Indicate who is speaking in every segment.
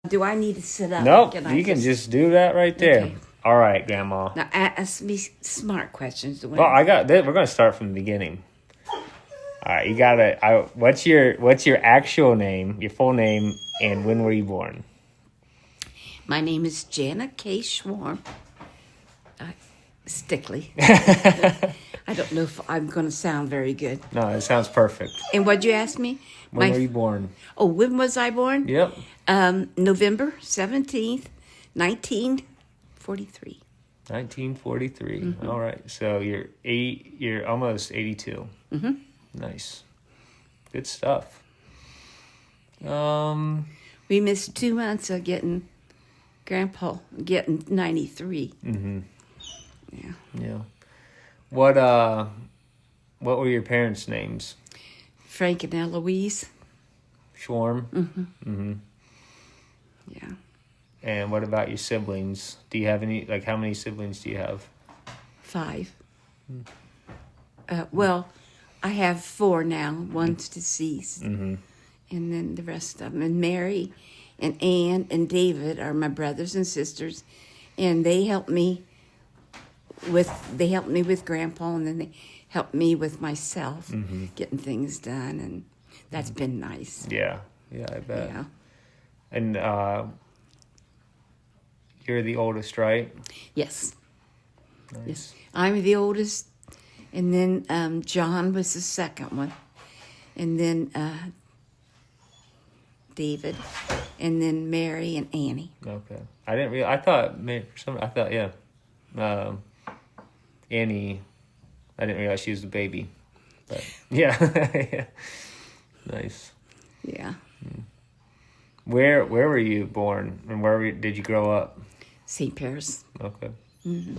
Speaker 1: Do I need to sit up?
Speaker 2: Nope, you can just do that right there.
Speaker 1: Okay.
Speaker 2: All right, Grandma.
Speaker 1: Now ask me smart questions.
Speaker 2: Well, I got this. We're going to start from the beginning. All right, you got to. What's your actual name, your full name, and when were you born?
Speaker 1: My name is Janet K. Schwarm. Stickley. I don't know if I'm going to sound very good.
Speaker 2: No, it sounds perfect.
Speaker 1: And what'd you ask me?
Speaker 2: When were you born?
Speaker 1: Oh, when was I born?
Speaker 2: Yep.
Speaker 1: November 17th, 1943.
Speaker 2: 1943. Mm-hmm. All right. So you're almost 82.
Speaker 1: Mm-hmm.
Speaker 2: Nice. Good stuff.
Speaker 1: We missed 2 months of getting Grandpa getting 93.
Speaker 2: Mm-hmm.
Speaker 1: Yeah.
Speaker 2: Yeah. What were your parents' names?
Speaker 1: Frank and Eloise.
Speaker 2: Schwarm?
Speaker 1: Mm-hmm.
Speaker 2: Mm-hmm.
Speaker 1: Yeah.
Speaker 2: And what about your siblings? Do you have any, how many siblings do you have?
Speaker 1: 5. Well, I have 4 now. One's deceased.
Speaker 2: Mm-hmm.
Speaker 1: And then the rest of them. And Mary and Ann and David are my brothers and sisters. And they helped me with Grandpa, and then they helped me with myself, getting things done. And that's been nice.
Speaker 2: Yeah. Yeah, I bet.
Speaker 1: Yeah.
Speaker 2: And you're the oldest, right?
Speaker 1: Yes.
Speaker 2: Nice.
Speaker 1: Yes. I'm the oldest. And then John was the second one. And then David. And then Mary and Annie.
Speaker 2: Okay. I didn't realize. Annie. I didn't realize she was a baby. But yeah. Yeah. Nice.
Speaker 1: Yeah.
Speaker 2: Where were you born, and did you grow up?
Speaker 1: St. Paris.
Speaker 2: Okay.
Speaker 1: Mm-hmm.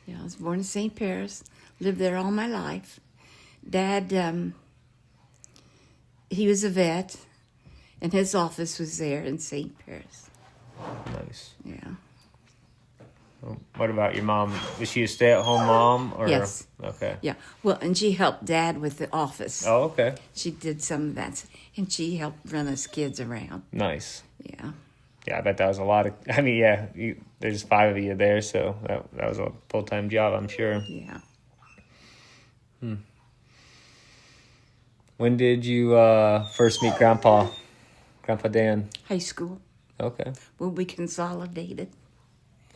Speaker 1: Yeah, I was born in St. Paris. Lived there all my life. Dad, he was a vet, and his office was there in St. Paris.
Speaker 2: Nice.
Speaker 1: Yeah.
Speaker 2: What about your mom? Was she a stay-at-home mom? Or?
Speaker 1: Yes.
Speaker 2: Okay.
Speaker 1: Yeah. Well, and she helped Dad with the office.
Speaker 2: Oh, okay.
Speaker 1: She did some of that, and she helped run us kids around.
Speaker 2: Nice.
Speaker 1: Yeah.
Speaker 2: Yeah, I bet that was a lot of. There's 5 of you there, so that was a full-time job, I'm sure.
Speaker 1: Yeah.
Speaker 2: When did you first meet Grandpa Dan?
Speaker 1: High school.
Speaker 2: Okay.
Speaker 1: When we consolidated.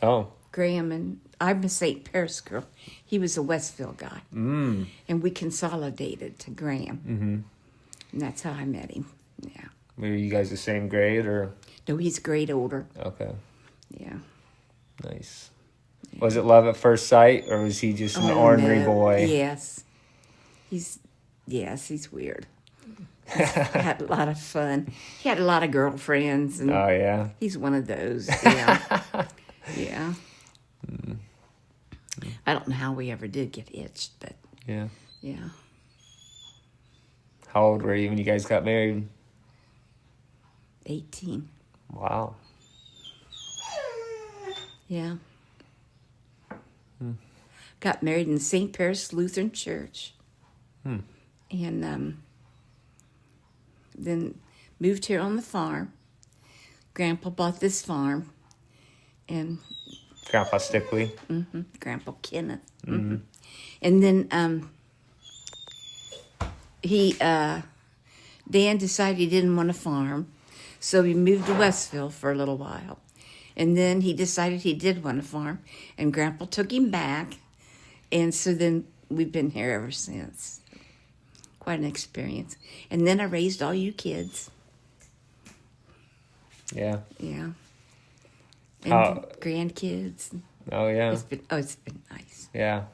Speaker 2: Oh.
Speaker 1: Graham and I'm a St. Paris girl. He was a Westville guy.
Speaker 2: Mm.
Speaker 1: And we consolidated to Graham.
Speaker 2: Mm-hmm.
Speaker 1: And that's how I met him. Yeah.
Speaker 2: Were you guys the same grade, or?
Speaker 1: No, he's a grade older.
Speaker 2: Okay.
Speaker 1: Yeah.
Speaker 2: Nice. Yeah. Was it love at first sight, or was he just an ornery boy?
Speaker 1: Yes. He's weird. He had a lot of fun. He had a lot of girlfriends. And
Speaker 2: oh, yeah?
Speaker 1: He's one of those. Yeah. Yeah. Mm. I don't know how we ever did get hitched, but
Speaker 2: yeah.
Speaker 1: Yeah.
Speaker 2: How old were you when you guys got married?
Speaker 1: 18.
Speaker 2: Wow.
Speaker 1: Yeah. Got married in St. Paris Lutheran Church. And then moved here on the farm. Grandpa bought this farm. And
Speaker 2: Grandpa Stickley.
Speaker 1: Mm-hmm, Grandpa Kenneth.
Speaker 2: Mm-hmm.
Speaker 1: And then Dan decided he didn't want to farm, so he moved to Westville for a little while. And then he decided he did want to farm, and Grandpa took him back, and so then we've been here ever since. Quite an experience. And then I raised all you kids.
Speaker 2: Yeah.
Speaker 1: Yeah. And grandkids.
Speaker 2: Oh, yeah.
Speaker 1: It's been nice.
Speaker 2: Yeah.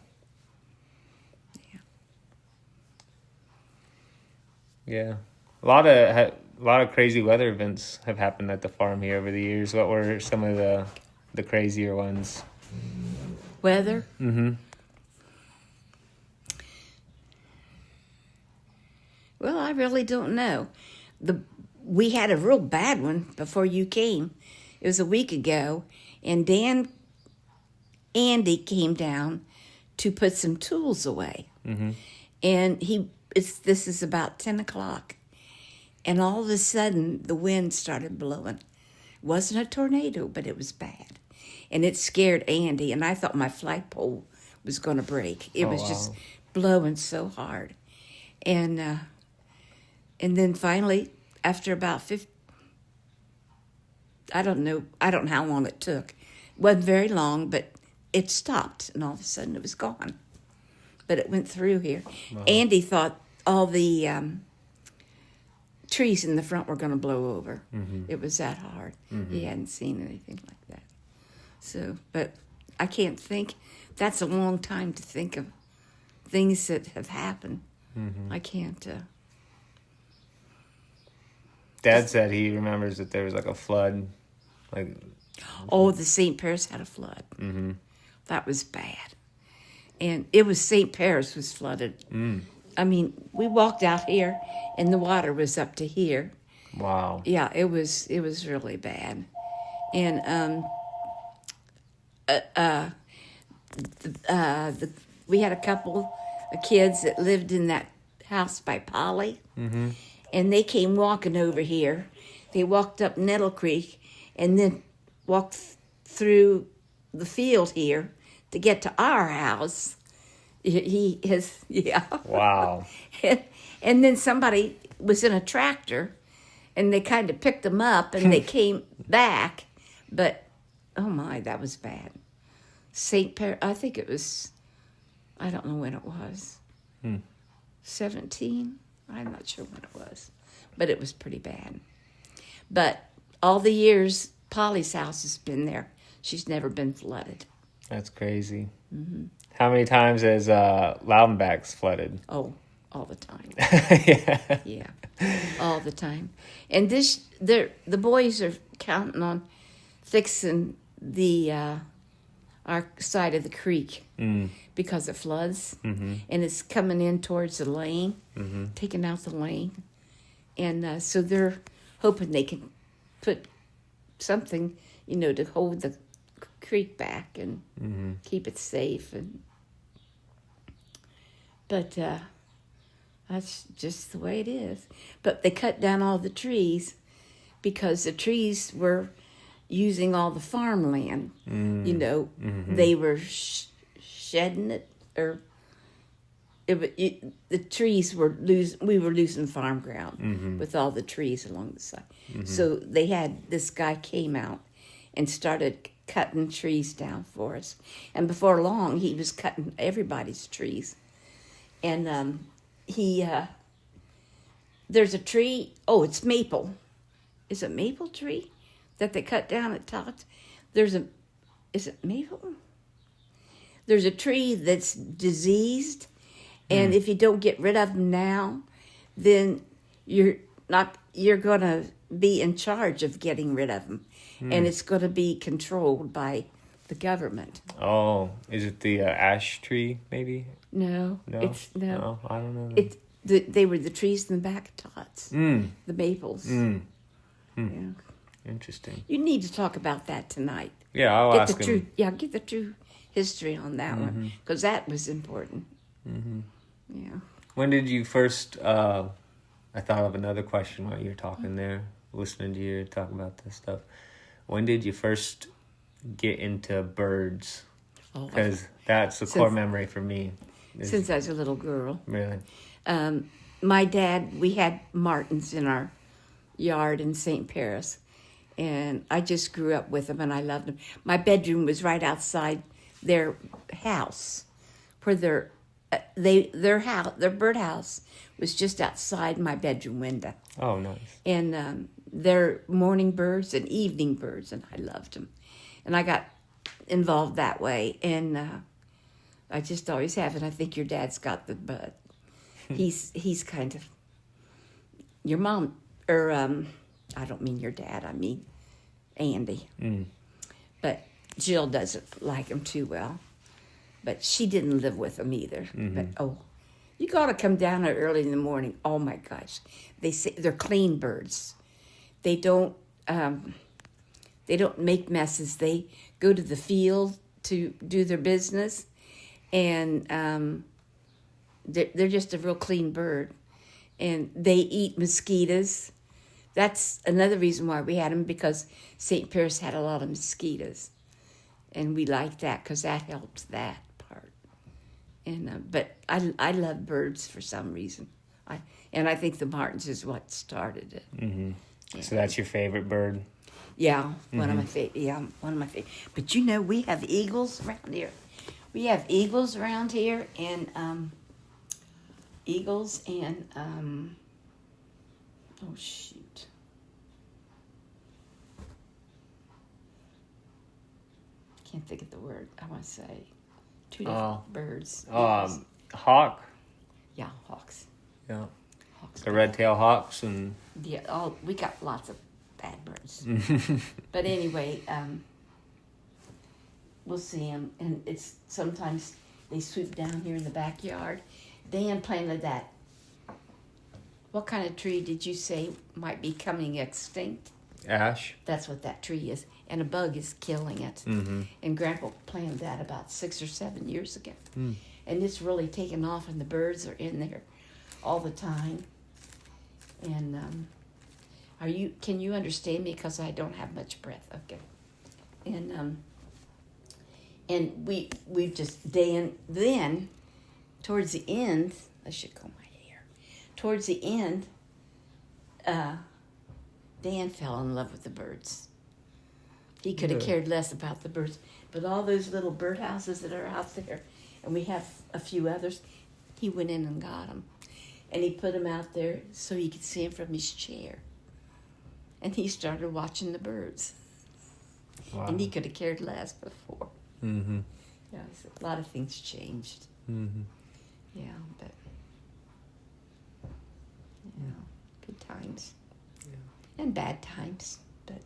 Speaker 2: Yeah. A lot of crazy weather events have happened at the farm here over the years. What were some of the crazier ones?
Speaker 1: Weather?
Speaker 2: Mm-hmm.
Speaker 1: Well, I really don't know. We had a real bad one before you came. It was a week ago, and Andy came down to put some tools away. Mm-hmm. And this is about 10 o'clock. And all of a sudden, the wind started blowing Wasn't a tornado, but it was bad. And it scared Andy, and I thought my flagpole was going to break. It was just blowing so hard. And then finally, after about 50, I don't know how long it took. It wasn't very long, but it stopped, and all of a sudden it was gone. But it went through here. Wow. Andy thought all the trees in the front were going to blow over. Mm-hmm. It was that hard. Mm-hmm. He hadn't seen anything like that. So, but I can't think. That's a long time to think of things that have happened. Mm-hmm. I can't.
Speaker 2: Dad said he remembers that there was like a flood.
Speaker 1: The St. Paris had a flood. Mm-hmm. That was bad. And it was St. Paris was flooded. Mm. I mean, we walked out here, and the water was up to here.
Speaker 2: Wow.
Speaker 1: Yeah, it was really bad. And we had a couple of kids that lived in that house by Polly, mm-hmm. and they came walking over here. They walked up Nettle Creek and then walked through the field here to get to our house.
Speaker 2: Wow.
Speaker 1: And then somebody was in a tractor, and they kind of picked them up, and they came back. But, oh my, that was bad. St. Paris, I think it was, I don't know when it was. 17? I'm not sure when it was. But it was pretty bad. But all the years Polly's house has been there, she's never been flooded.
Speaker 2: That's crazy. Mm-hmm. How many times has Loudenbach's flooded?
Speaker 1: Oh, all the time.
Speaker 2: Yeah.
Speaker 1: Yeah, all the time. And the boys are counting on fixing the our side of the creek because it floods, mm-hmm. and it's coming in towards the lane, mm-hmm. taking out the lane, and so they're hoping they can put something, to hold the creek back and mm-hmm. keep it safe. But that's just the way it is. But they cut down all the trees because the trees were using all the farmland. Mm-hmm. They were shedding it, or the trees were we were losing farm ground mm-hmm. with all the trees along the side. Mm-hmm. So they had this guy came out and started cutting trees down for us. And before long, he was cutting everybody's trees. And there's a tree. Oh, it's maple. Is it maple tree that they cut down at Tots? Is it maple? There's a tree that's diseased, and if you don't get rid of them now, then you're going to be in charge of getting rid of them, and it's going to be controlled by the government.
Speaker 2: Oh, is it the ash tree, maybe?
Speaker 1: No.
Speaker 2: No, I don't know.
Speaker 1: They were the trees in the back of Tots, the maples. Yeah.
Speaker 2: Interesting.
Speaker 1: You need to talk about that tonight.
Speaker 2: Yeah, I'll ask him.
Speaker 1: Get the true history on that one, because that was important. Mm-hmm. Yeah.
Speaker 2: When did you first? I thought of another question while you were talking there, listening to you talk about this stuff. When did you first get into birds? Because that's a core memory for me.
Speaker 1: Since I was a little girl.
Speaker 2: Really?
Speaker 1: My dad, we had martins in our yard in St. Paris, and I just grew up with them, and I loved them. My bedroom was right outside their house, where their birdhouse was just outside my bedroom window.
Speaker 2: Oh, nice.
Speaker 1: And they're morning birds and evening birds, and I loved them. And I got involved that way, and I just always have. And I think your dad's got the bud. He's kind of your mom, or I don't mean your dad. I mean Andy. But Jill doesn't like him too well. But she didn't live with him either. Mm-hmm. But you got to come down there early in the morning. Oh my gosh, they say they're clean birds. They don't make messes. They go to the field to do their business, and they're just a real clean bird. And they eat mosquitoes. that's another reason why we had them, because St. Paris had a lot of mosquitoes, and we liked that because that helped that part. And but I love birds for some reason. I think the martins is what started it.
Speaker 2: Mm-hmm.
Speaker 1: Yeah.
Speaker 2: So that's your favorite bird?
Speaker 1: Yeah, one of my favorite. Yeah, one of my favorite. But you know, we have eagles around here. We have eagles around here, and eagles and oh shoot. Can't think of the word I want to say. Two different birds.
Speaker 2: Hawk.
Speaker 1: Yeah, hawks.
Speaker 2: Yeah.
Speaker 1: Hawks.
Speaker 2: The red-tailed hawks and.
Speaker 1: Yeah, we got lots of bad birds. But anyway, we'll see them, and it's sometimes they swoop down here in the backyard. Dan planted that. What kind of tree did you say might be coming extinct?
Speaker 2: Ash.
Speaker 1: That's what that tree is, and a bug is killing it.
Speaker 2: Mm-hmm.
Speaker 1: And Grandpa planted that about 6 or 7 years ago,
Speaker 2: Mm.
Speaker 1: and it's really taken off, and the birds are in there all the time. And can you understand me, because I don't have much breath? Okay. And we've just then towards the end, I should comb my hair. Towards the end, Dan fell in love with the birds. He could have cared less about the birds, but all those little birdhouses that are out there, and we have a few others, he went in and got them. And he put them out there so he could see them from his chair. And he started watching the birds.
Speaker 2: Wow.
Speaker 1: And he could have cared less before.
Speaker 2: Mm-hmm.
Speaker 1: Yeah, so a lot of things changed.
Speaker 2: Mm-hmm.
Speaker 1: Yeah, but good times. Yeah. And bad times, but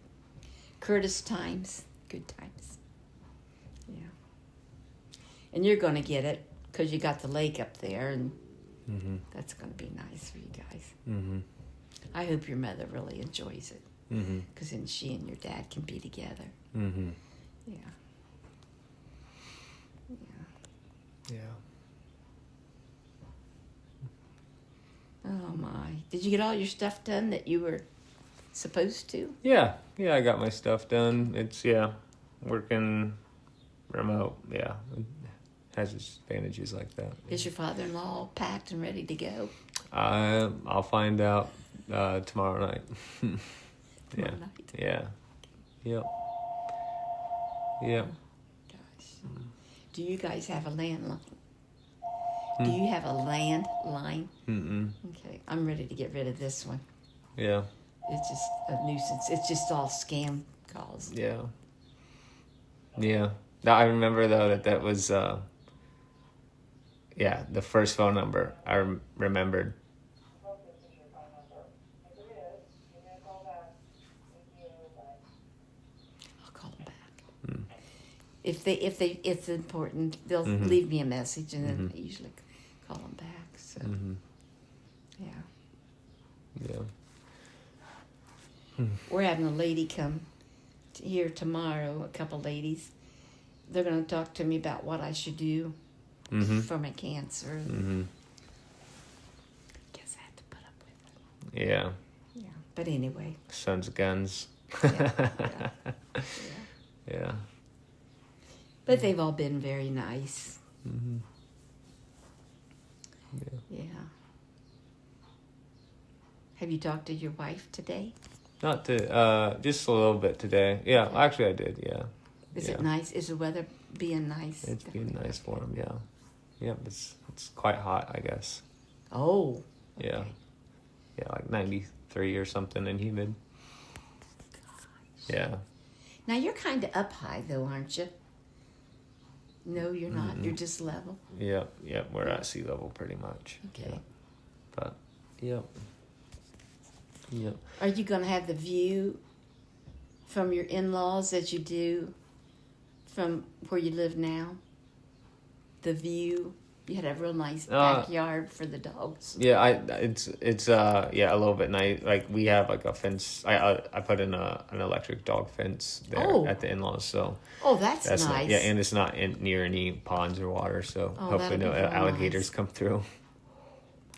Speaker 1: Curtis times, good times. Yeah. And you're going to get it because you got the lake up there, and that's going to be nice for you guys.
Speaker 2: Mm-hmm.
Speaker 1: I hope your mother really enjoys it, because then she and your dad can be together.
Speaker 2: Mm-hmm.
Speaker 1: Yeah.
Speaker 2: Yeah.
Speaker 1: Oh my! Did you get all your stuff done that you were supposed to?
Speaker 2: Yeah, I got my stuff done. It's working remote. Yeah, it has its advantages like that.
Speaker 1: Is your father-in-law all packed and ready to go?
Speaker 2: I'll find out tomorrow night.
Speaker 1: Tomorrow night?
Speaker 2: Yeah. Yep. Yep.
Speaker 1: Gosh. Do you guys have a landline? Do you have a landline?
Speaker 2: Mm-mm.
Speaker 1: Okay, I'm ready to get rid of this one.
Speaker 2: Yeah.
Speaker 1: It's just a nuisance. It's just all scam calls.
Speaker 2: Yeah. Yeah. Now, I remember, though, that was, the first phone number I remembered.
Speaker 1: I'll call them back. If it's important, they'll leave me a message, and then I usually call them back. So, yeah. We're having a lady come here tomorrow, a couple ladies. They're going to talk to me about what I should do for my cancer. Guess I have to put up with it.
Speaker 2: Yeah.
Speaker 1: Yeah, but anyway.
Speaker 2: Sons of guns. Yeah.
Speaker 1: But they've all been very nice. Yeah. Have you talked to your wife today?
Speaker 2: Not to, just a little bit today. Yeah,
Speaker 1: Okay.
Speaker 2: actually I did, yeah.
Speaker 1: Is it nice? Is the weather being nice?
Speaker 2: It's being nice for him, yeah. Yeah, it's quite hot, I guess.
Speaker 1: Oh. Okay.
Speaker 2: Yeah. Yeah, like 93 or something and humid.
Speaker 1: Gosh.
Speaker 2: Yeah.
Speaker 1: Now you're kind of up high though, aren't you? No, you're not. You're just level.
Speaker 2: Yep, we're at sea level pretty much.
Speaker 1: Okay.
Speaker 2: Yeah. But, yep.
Speaker 1: Are you going to have the view from your in-laws as you do from where you live now? The view? You had a real nice backyard for the dogs.
Speaker 2: Yeah, it's a little bit nice. Like we have like a fence. I put in an electric dog fence there at the in-laws. So
Speaker 1: that's nice.
Speaker 2: Yeah, and it's not near any ponds or water, so hopefully no alligators come through.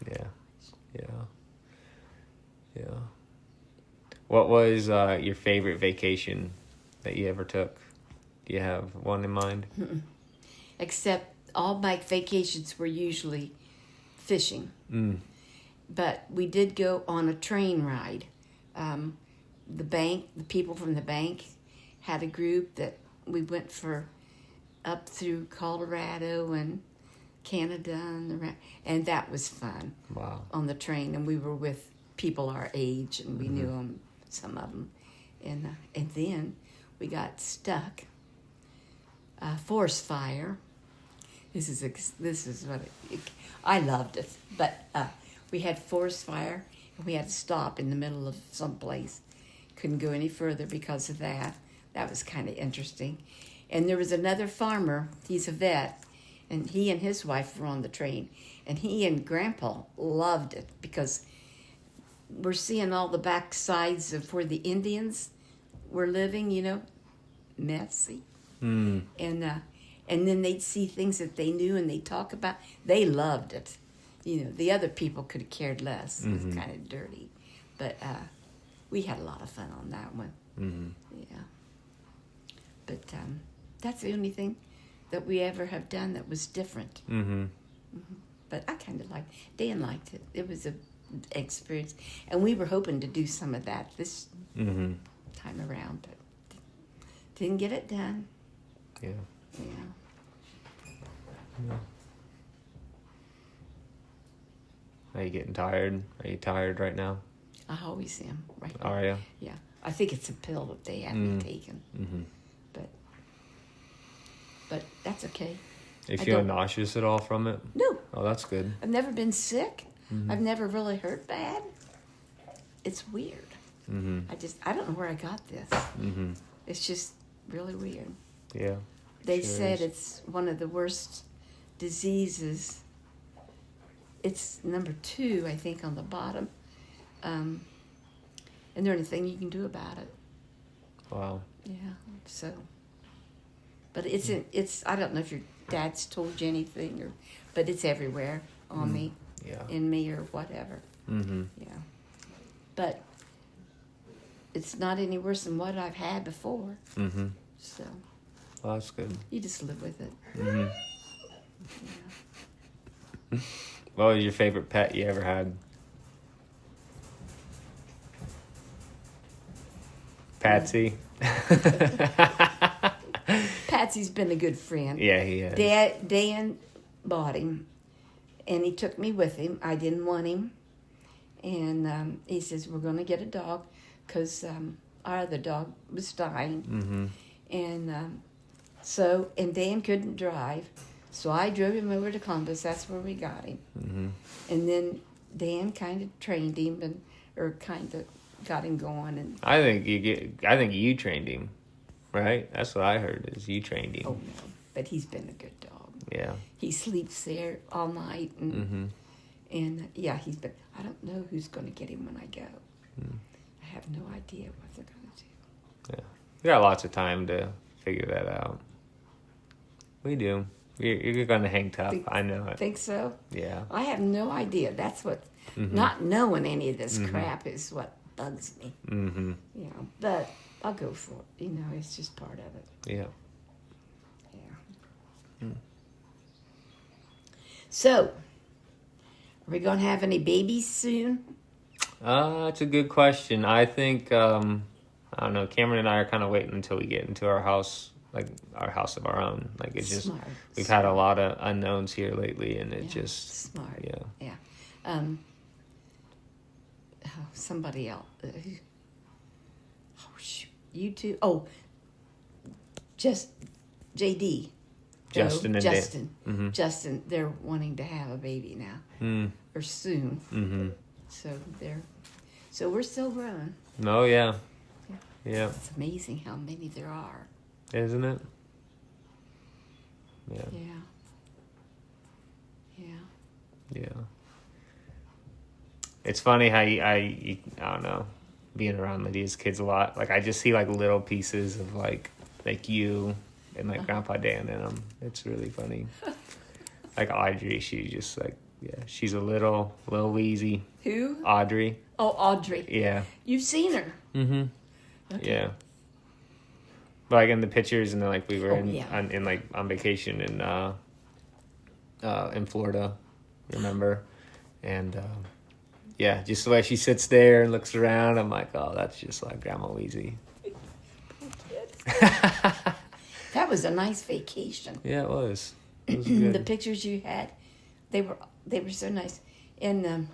Speaker 2: Yeah. What was your favorite vacation that you ever took? Do you have one in mind?
Speaker 1: Except all my vacations were usually fishing. But we did go on a train ride. The people from the bank had a group that we went up through Colorado and Canada and that was fun.
Speaker 2: Wow.
Speaker 1: On the train, and we were with people our age, and we knew them, some of them, and then we got stuck. Forest fire. This is what I loved it, but we had forest fire, and we had to stop in the middle of some place. Couldn't go any further because of that. That was kind of interesting. And there was another farmer. He's a vet, and he and his wife were on the train, and he and Grandpa loved it because we're seeing all the back sides of where the Indians were living. Messy. And then they'd see things that they knew and they'd talk about. They loved it. The other people could have cared less. It was kind of dirty. But we had a lot of fun on that one. Yeah. But that's the only thing that we ever have done that was different. But I kind of liked it. Dan liked it. It was an experience. And we were hoping to do some of that this time around, but didn't get it done.
Speaker 2: Yeah. Are you getting tired? Are you tired right now?
Speaker 1: I always am. Right now.
Speaker 2: Are you?
Speaker 1: Yeah. I think it's a pill that they have me taken. But that's okay.
Speaker 2: Are you feeling nauseous at all from it?
Speaker 1: No.
Speaker 2: Oh, that's good.
Speaker 1: I've never been sick. I've never really hurt bad. It's weird. I don't know where I got this. It's just really weird.
Speaker 2: Yeah.
Speaker 1: They said it's one of the worst diseases. It's number 2, I think, on the bottom. And there's nothing you can do about it.
Speaker 2: Wow.
Speaker 1: Yeah. So. But it's I don't know if your dad's told you anything, but it's everywhere on me, in me, or whatever. Yeah. But it's not any worse than what I've had before. So.
Speaker 2: Well, that's good.
Speaker 1: You just live with it.
Speaker 2: Yeah. What was your favorite pet you ever had? Patsy.
Speaker 1: Patsy's been a good friend.
Speaker 2: Yeah, he has.
Speaker 1: Dan bought him, and he took me with him. I didn't want him, and he says, we're going to get a dog because our other dog was dying. And and Dan couldn't drive, so I drove him over to Columbus. That's where we got him. And then Dan kind of trained him, or kind of got him going. And
Speaker 2: I think you trained him, right? That's what I heard, is you trained him.
Speaker 1: Oh no, but he's been a good dog.
Speaker 2: Yeah. He
Speaker 1: sleeps there all night, and yeah, he's been. I don't know who's going to get him when I go. I have no idea what they're going to do.
Speaker 2: Yeah, we got lots of time to figure that out. We do. You're going to hang tough. I know it.
Speaker 1: Think so?
Speaker 2: Yeah.
Speaker 1: I have no idea. That's what. Not knowing any of this crap is what bugs me. But I'll go for it. It's just part of it.
Speaker 2: Yeah.
Speaker 1: Yeah. So, are we going to have any babies soon?
Speaker 2: That's a good question. I think, I don't know, Cameron and I are kind of waiting until we get into our house, like our house of our own. Like, it's just, we've had a lot of unknowns here lately, and it just...
Speaker 1: Smart.
Speaker 2: Yeah.
Speaker 1: Somebody else. Shoot. You two. Oh, just JD.
Speaker 2: Justin and
Speaker 1: Justin. Justin, they're wanting to have a baby now. Or soon. So we're still growing.
Speaker 2: Oh, yeah. Yeah.
Speaker 1: It's amazing how many there are.
Speaker 2: Isn't it? Yeah. Yeah. It's funny how I don't know, being around Lydia's kids a lot. Like, I just see like little pieces of like you and like Grandpa Dan in them. It's really funny. Like Audrey, she's just like, she's a little Weezie.
Speaker 1: Who?
Speaker 2: Audrey.
Speaker 1: Oh, Audrey.
Speaker 2: Yeah.
Speaker 1: You've seen her.
Speaker 2: Mm-hmm.
Speaker 1: Okay.
Speaker 2: Yeah. Like in the pictures, and then like we were on vacation in Florida, remember? And yeah, just the way she sits there and looks around, I'm like, oh, that's just like Grandma Weezie.
Speaker 1: That was a nice vacation.
Speaker 2: Yeah, it was. It was good.
Speaker 1: The pictures you had, they were so nice. And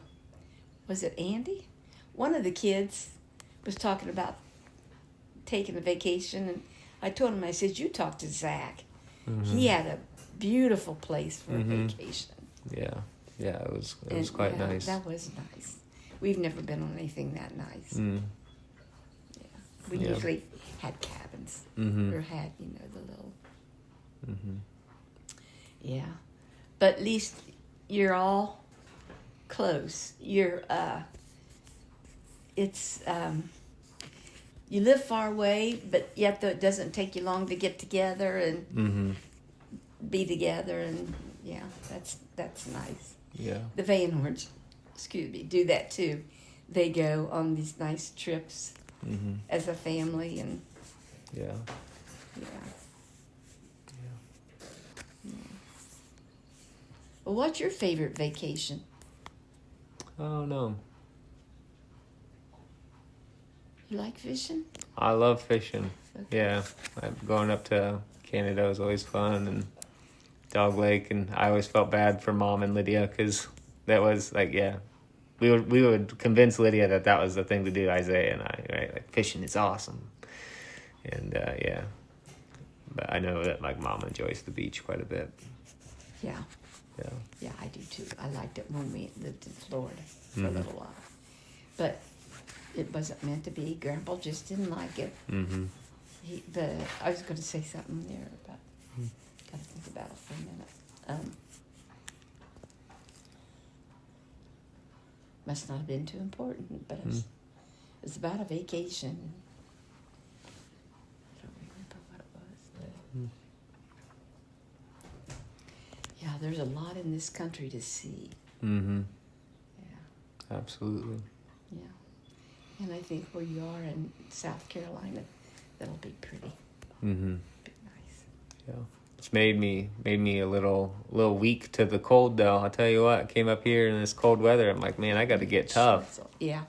Speaker 1: was it Andy? One of the kids was talking about taking a vacation, and I told him, I said, you talk to Zach.
Speaker 2: Mm-hmm.
Speaker 1: He had a beautiful place for a vacation.
Speaker 2: Yeah, it was quite nice.
Speaker 1: That was nice. We've never been on anything that nice.
Speaker 2: Mm.
Speaker 1: Yeah, we usually had cabins or had the little. Yeah, but at least you're all close. You're it's you live far away, but yet though it doesn't take you long to get together and be together, and yeah, that's nice.
Speaker 2: Yeah.
Speaker 1: The Van Horns, do that too. They go on these nice trips as a family, and
Speaker 2: yeah.
Speaker 1: Well, what's your favorite vacation?
Speaker 2: Oh no.
Speaker 1: You like fishing?
Speaker 2: I love fishing.
Speaker 1: Okay.
Speaker 2: Yeah, going up to Canada was always fun, and Dog Lake, and I always felt bad for Mom and Lydia because that was like, we would convince Lydia that was the thing to do, Isaiah and I, right? Like, fishing is awesome, and but I know that like Mom enjoys the beach quite a bit.
Speaker 1: Yeah. Yeah, I do too. I liked it when we lived in Florida for a little while, but it wasn't meant to be. Grandpa just didn't like it. But I was going to say something there, but got to think about it for a minute. Must not have been too important, but it's about a vacation. I don't remember what it was. But yeah, there's a lot in this country to see. Yeah.
Speaker 2: Absolutely.
Speaker 1: Yeah. And I think where you are in South Carolina, that'll be pretty. Be nice.
Speaker 2: Yeah. It's made me a little weak to the cold though. I'll tell you what, I came up here in this cold weather. I'm like, man, I got to get tough.
Speaker 1: Yeah.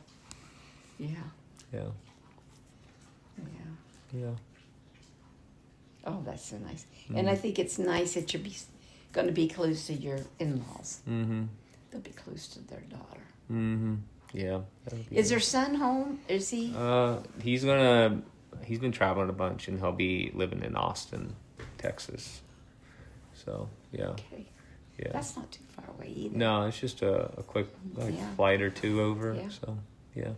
Speaker 1: Oh, that's so nice. And I think it's nice that you're going to be close to your in-laws. They'll be close to their daughter.
Speaker 2: Yeah.
Speaker 1: Is their son home? Is he?
Speaker 2: He's been traveling a bunch, and he'll be living in Austin, Texas. So, yeah.
Speaker 1: Okay.
Speaker 2: Yeah.
Speaker 1: That's not too far away either.
Speaker 2: No, it's just a quick flight or two over.
Speaker 1: Yeah.
Speaker 2: So, yeah.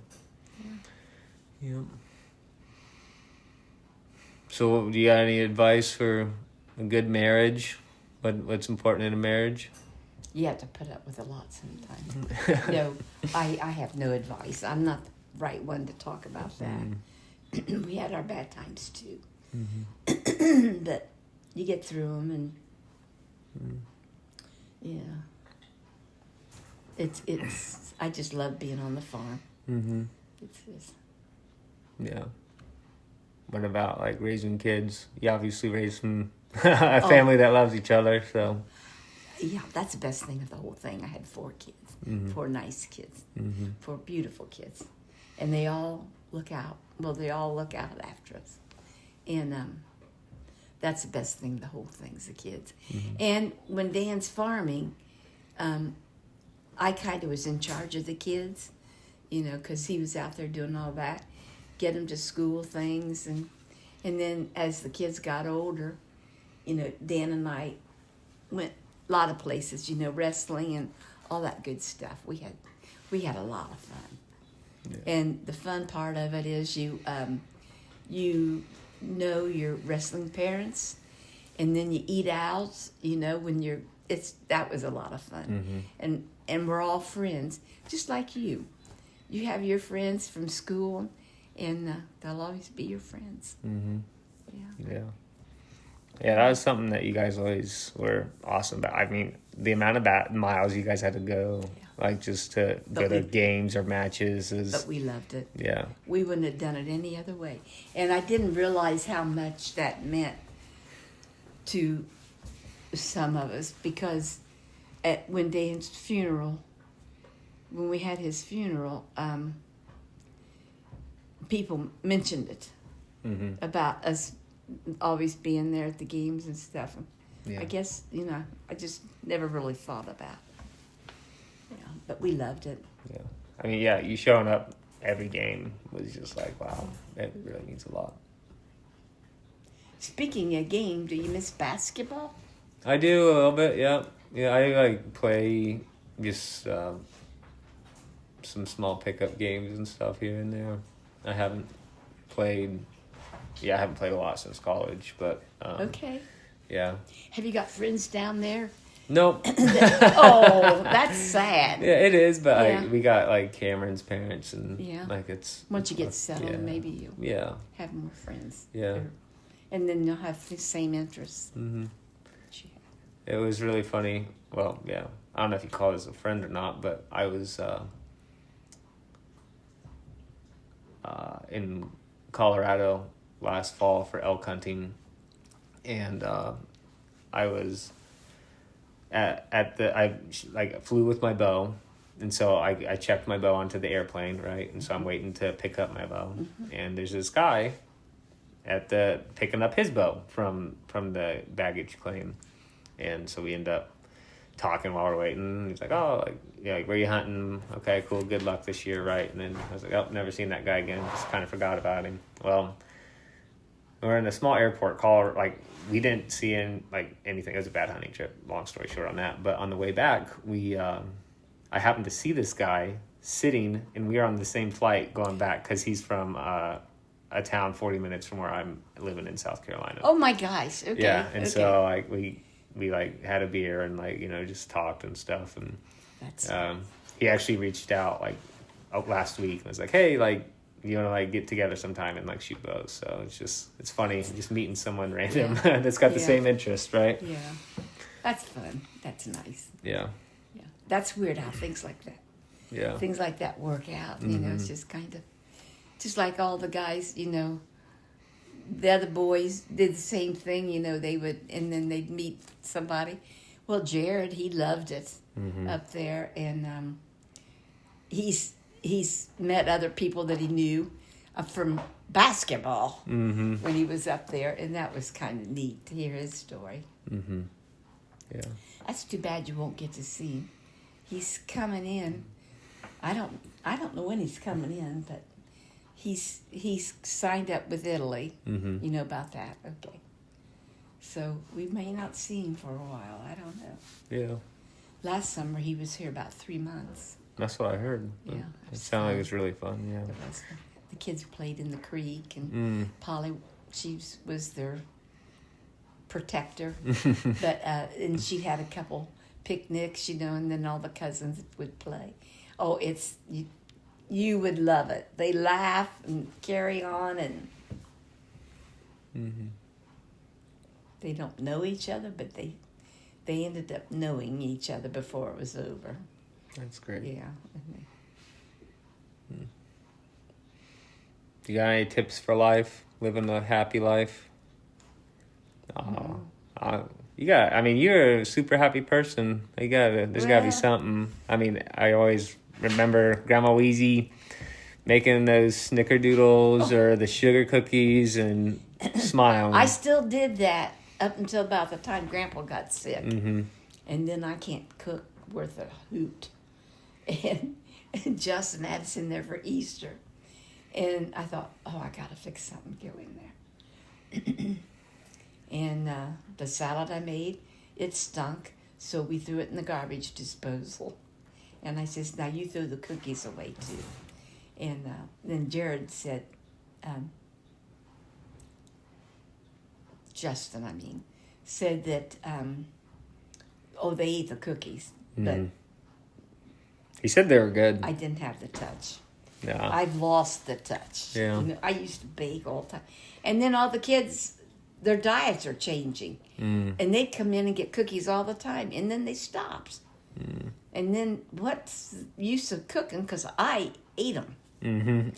Speaker 2: So, do you got any advice for a good marriage? What's important in a marriage?
Speaker 1: You have to put up with a lot sometimes. No, I have no advice. I'm not the right one to talk about that. We had our bad times too. But you get through them, and it's I just love being on the farm. It's just.
Speaker 2: Yeah. What about like raising kids? You obviously raised from a family that loves each other, so.
Speaker 1: Yeah, that's the best thing of the whole thing. I had 4 kids, 4 nice kids, 4 beautiful kids, and they all look out. Well, they all look out after us, and that's the best thing. The whole thing's the kids. And when Dan's farming, I kind of was in charge of the kids, because he was out there doing all that, get them to school things, and then as the kids got older, Dan and I went a lot of places, wrestling and all that good stuff. We had a lot of fun. Yeah. And the fun part of it is you know your wrestling parents, and then you eat out, when that was a lot of fun. And we're all friends, just like you. You have your friends from school, and they'll always be your friends.
Speaker 2: Yeah. Yeah, that was something that you guys always were awesome about. I mean, the amount of miles you guys had to go, like just to go to games or matches is.
Speaker 1: But we loved it.
Speaker 2: Yeah.
Speaker 1: We wouldn't have done it any other way. And I didn't realize how much that meant to some of us, because when Dan's funeral, when we had his funeral, people mentioned it about us always being there at the games and stuff. I guess, I just never really thought about it. Yeah, but we loved it.
Speaker 2: Yeah. I mean, yeah, you showing up every game was just like, wow, it really means a lot.
Speaker 1: Speaking of game, do you miss basketball?
Speaker 2: I do a little bit, yeah. Yeah, I play just some small pickup games and stuff here and there. I haven't played a lot since college, but
Speaker 1: okay.
Speaker 2: Yeah.
Speaker 1: Have you got friends down there?
Speaker 2: Nope.
Speaker 1: Oh, that's sad.
Speaker 2: Yeah, it is, but we got Cameron's parents, and it's
Speaker 1: once you get settled, maybe you have more friends.
Speaker 2: Yeah.
Speaker 1: And then you'll have the same interests.
Speaker 2: Mm-hmm. It was really funny. Well, yeah, I don't know if you call this a friend or not, but I was in Colorado last fall for elk hunting, and I was I flew with my bow, and so I checked my bow onto the airplane, right? And so I'm waiting to pick up my bow, and there's this guy picking up his bow from the baggage claim, and so we end up talking while we're waiting. He's like, oh, where are you hunting? Okay, cool, good luck this year, right? And then I was like, oh, never seen that guy again. Just kind of forgot about him. Well, we're in a small airport. We didn't see anything. It was a bad hunting trip. Long story short on that. But on the way back, I happened to see this guy sitting, and we were on the same flight going back because he's from a town 40 minutes from where I'm living in South Carolina.
Speaker 1: Oh my gosh! Okay.
Speaker 2: Yeah, and so we had a beer and just talked and stuff, and he actually reached out last week and was like, hey, you want to get together sometime and shoot bows. So it's funny just meeting someone random that's got the same interest, right?
Speaker 1: Yeah, that's fun. That's nice.
Speaker 2: Yeah.
Speaker 1: Yeah, that's weird how things like that.
Speaker 2: Yeah.
Speaker 1: Things like that work out. It's just kind of just like all the guys. The other boys did the same thing. They would, and then they'd meet somebody. Well, Jared, he loved it up there, and he's met other people that he knew from basketball when he was up there, and that was kind of neat to hear his story. Mm-hmm.
Speaker 2: Yeah,
Speaker 1: that's too bad you won't get to see him. He's coming in. I don't know when he's coming in, but he's signed up with Italy. Mm-hmm. You know about that, okay? So we may not see him for a while. I don't know.
Speaker 2: Yeah. Last
Speaker 1: summer he was here about 3 months.
Speaker 2: That's what I heard.
Speaker 1: Yeah.
Speaker 2: It sounded like it was really fun, yeah.
Speaker 1: The kids played in the creek, and Polly, she was their protector. But and she had a couple picnics, and then all the cousins would play. Oh, you would love it. They laugh and carry on, and they don't know each other, but they ended up knowing each other before it was over.
Speaker 2: That's great.
Speaker 1: Yeah.
Speaker 2: You got any tips for life? Living a happy life? You're a super happy person. There's gotta be something. I always remember Grandma Weezie making those snickerdoodles or the sugar cookies and smiling.
Speaker 1: I still did that up until about the time Grandpa got sick. Mm-hmm. And then I can't cook worth a hoot. And Justin had us in there for Easter. And I thought, I got to fix something, go in there. And the salad I made, it stunk. So we threw it in the garbage disposal. And I says, now you throw the cookies away too. And then Jared said, Justin, said that, they ate the cookies. But
Speaker 2: he said they were good.
Speaker 1: I didn't have the touch.
Speaker 2: Yeah.
Speaker 1: I've lost the touch.
Speaker 2: Yeah.
Speaker 1: I used to bake all the time. And then all the kids their diets are changing.
Speaker 2: Mm.
Speaker 1: And they'd come in and get cookies all the time, and then they stopped.
Speaker 2: Mm.
Speaker 1: And then what's the use of cooking? Because I ate them.
Speaker 2: Mm-hmm.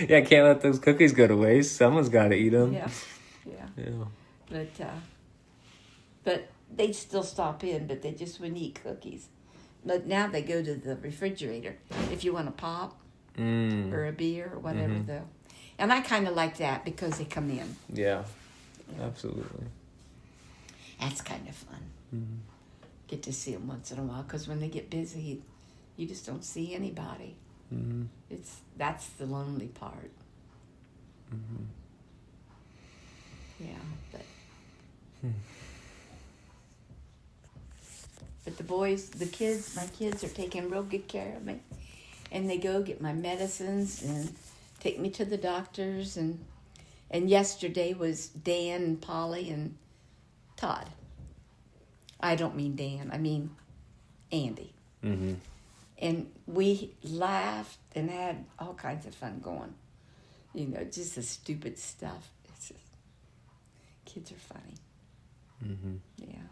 Speaker 2: Yeah, can't let those cookies go to waste. Someone's got to eat them.
Speaker 1: Yeah. But they'd still stop in, but they just wouldn't eat cookies. But now they go to the refrigerator. If you want a pop or a beer or whatever, though. And I kind of like that because they come in.
Speaker 2: Yeah, absolutely.
Speaker 1: That's kind of fun.
Speaker 2: Mm-hmm.
Speaker 1: Get to see them once in a while, because when they get busy, you just don't see anybody.
Speaker 2: Mm-hmm.
Speaker 1: That's the lonely part.
Speaker 2: Mm-hmm.
Speaker 1: Yeah, but the boys, my kids are taking real good care of me, and they go get my medicines and take me to the doctors, and yesterday was Dan and Polly and Todd. I don't mean Dan, I mean Andy.
Speaker 2: Mm-hmm.
Speaker 1: And we laughed and had all kinds of fun going. You know, just the stupid stuff. It's just, kids are funny.
Speaker 2: Mm-hmm.
Speaker 1: Yeah.